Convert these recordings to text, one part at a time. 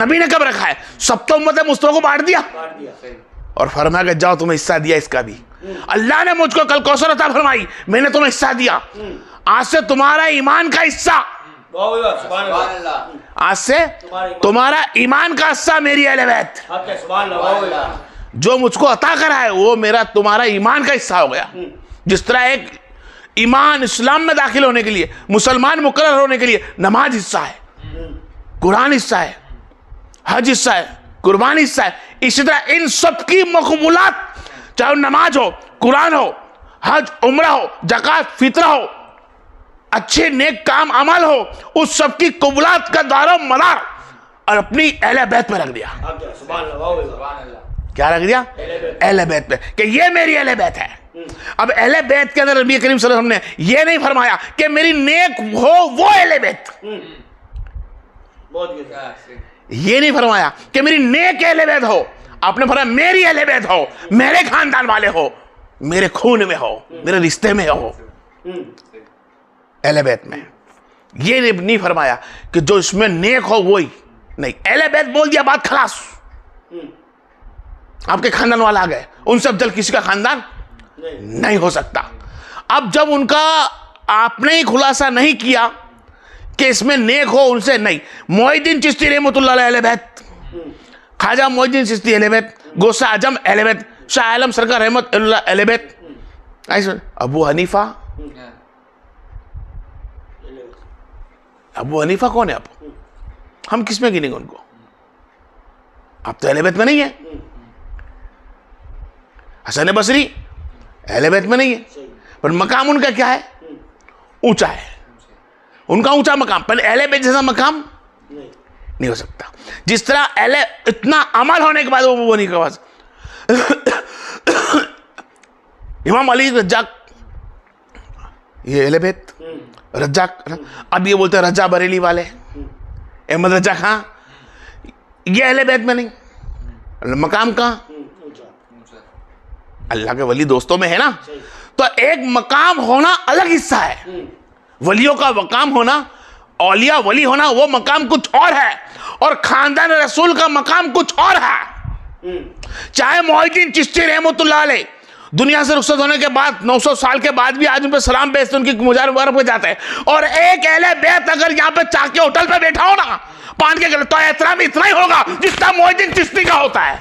नबी ने कब रखा है? सब तो उम्मत मुस्तफा को बांट दिया और फरमाया कि जाओ तुम्हें हिस्सा दिया इसका भी। अल्लाह ने मुझको कल कौसर अता फरमाई, मैंने तुम्हें हिस्सा दिया। आज से तुम्हारा ईमान का हिस्सा, आज से तुम्हारा ईमान का हिस्सा मेरी अहले बैत, जो मुझको अता करा है वो मेरा तुम्हारा ईमान का हिस्सा हो गया। जिस तरह एक ईमान इस्लाम में दाखिल होने के लिए, मुसलमान मुकर्रर होने के लिए नमाज हिस्सा है, कुरान हिस्सा है, हज हिस्सा है, कुर्बानी हिस्सा है, इसी तरह इन सब की मकबूलात, चाहे नमाज हो, कुरान हो, हज उम्रा हो, ज़कात फितरा हो, अच्छे नेक काम अमल हो, उस सब की कबूलात का दारो मदार और अपनी अहले बैत में रख दिया। क्या रख दिया? अहले बैत पे, कि ये मेरी अहले बैत है। अब अहले बैत के अंदर नबी करीम सल्लल्लाहु अलैहि वसल्लम ने ये नहीं फरमाया कि मेरी नेक हो वो अहले बैत, ये नहीं फरमाया कि मेरी नेक अहले बैत हो, आपने फरमाया मेरी अहले बैत हो, मेरे खानदान वाले हो, मेरे खून में हो, मेरे रिश्ते में हो, अहले बैत में। ये नहीं फरमाया कि जो इसमें नेक हो वही, नहीं, अहले बैत बोल दिया, बात खलास। आपके खानदान वाला आ गए, उनसे अफजल किसी का खानदान नहीं हो सकता। अब जब उनका आपने ही खुलासा नहीं किया कि इसमें नेक हो, उनसे नहीं। मोइनुद्दीन चिश्ती रहमतुल्लाह अलैह अहले बैत, ख्वाजा मोइनुद्दीन चिश्ती अहले बैत, गौसे आजम अहले बैत, शाह आलम सरकार रहमतुल्लाह अहले बैत, अबू हनीफा, अबू हनीफा कौन है? अब हम किस में गिनेंगे उनको? अब तो अहले बैत में नहीं है। हसन बसरी अहले बैत में नहीं है, पर मकाम उनका क्या है? ऊंचा है, उनका ऊंचा मकाम, पर अहले बैत जैसा मकाम नहीं हो सकता। जिस तरह अहले इतना अमल होने के बाद वो नहीं कर इमाम अली रज्जाक, ये अहले बैत रज्जाक। अब ये बोलते हैं रजा बरेली वाले, अहमद रजा खां, ये अहले बैत में नहीं। मकाम कहाँ? अल्लाह के वली दोस्तों में है ना। तो एक मकाम होना अलग हिस्सा है, वलियों का मकाम होना, औलिया वली होना, वो मकाम कुछ और है, और खानदान रसूल का मकाम कुछ और है। चाहे मोइनुद्दीन चिश्ती रहमतुल्लाह अलैह दुनिया से रुखसत होने के बाद 900 साल के बाद भी आज उन पर सलाम भेजते, उनकी मुबारक मुबारक पे जाते हैं, और एक अहले बैत अगर यहाँ पे चाके होटल पे बैठा हो ना पान के गले, तो एहतराम इतना ही होगा जितना मोइनुद्दीन चिश्ती का होता है।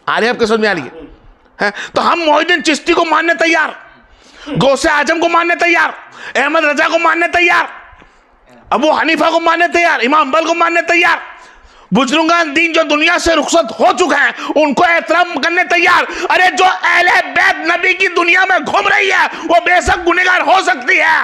आ रही है आपके समझ में? आ रही है? तो हम मोइनुद्दीन चिश्ती को मानने तैयार, गौसे आजम को मानने तैयार, अहमद रजा को मानने तैयार, अबू हनीफा को मानने तैयार, इमाम अम्बल को मानने तैयार, बुजुर्गान दीन जो दुनिया से रुखसत हो चुके हैं उनको एहतराम करने तैयार। अरे जो अहले बैत नबी की दुनिया में घूम रही है वो बेशक गुनहगार हो सकती है,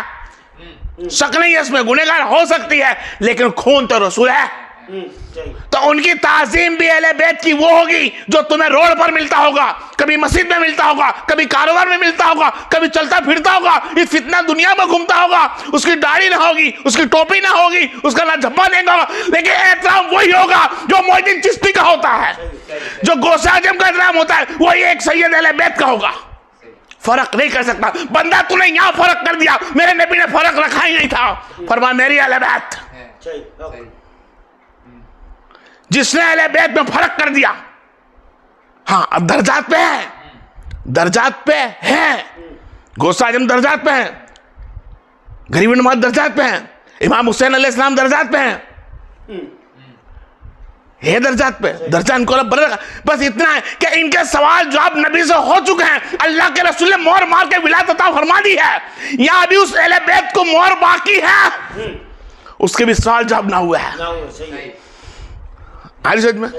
शक नहीं है इसमें, गुनहगार हो सकती है, लेकिन खून तो रसूल है। तो उनकी ताजीम भी अहले बैत की वो होगी जो तुम्हें रोड पर मिलता होगा, कभी मस्जिद में मिलता होगा, कभी कारोबार में मिलता होगा, कभी चलता फिरता होगा, इस फितना दुनिया में घूमता होगा, उसकी दाढ़ी ना होगी, उसकी टोपी ना होगी, उसका ना झब्बा देगा, लेकिन एहतराम वही होगा जो मोइनुद्दीन चिश्ती का होता है, जो गौसे आजम का एहतराम होता है वही एक सैयद अहले बैत का होगा। फर्क नहीं कर सकता बंदा, तूने यहां फर्क कर दिया, मेरे नबी ने फर्क रखा ही नहीं था, फरमाया मेरी अहले बैत। जिसने अहले बैत में फर्क कर दिया, हाँ अब दर्जात पे है, दर्जात पे है, गौसे आजम दर्जात पे है, गरीब नवाज दर्जात पे है, इमाम हुसैन अलैहिस्सलाम दर्जात पे हैं, ये दर्जात पे, दर्जा इनको रब रखा। बस इतना है कि इनके सवाल जवाब नबी से हो चुके हैं, अल्लाह के रसूल ने मोहर मार के विलायत अता फरमा दी है, यहाँ भी उस अहले बैत को मोहर बाकी है, उसके भी सवाल जवाब ना हुआ है। आज समझ में?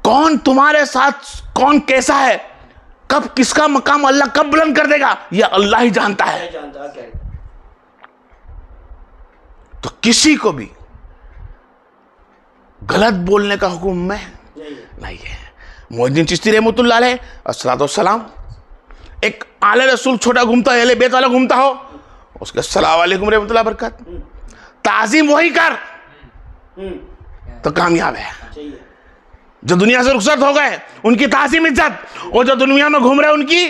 कौन तुम्हारे साथ कौन कैसा है, कब किसका मकाम अल्लाह कब बुलंद कर देगा, यह अल्लाह ही जानता है। तो किसी को भी गलत बोलने का हुक्म में नहीं है। मोइनुद्दीन चिश्ती रहमतुल्लाह अलैह अस्सलातु वस्सलाम, एक आले रसूल छोटा घूमता है, अहले बैत वाला घूमता हो, उसके अस्सलाम वालेकुम रहमतुल्लाह बरकत, ताजीम वही कर तो कामयाब है। जो दुनिया से रुखसत हो गए उनकी ताजीम इज्जत, और जो दुनिया में घूम रहे उनकी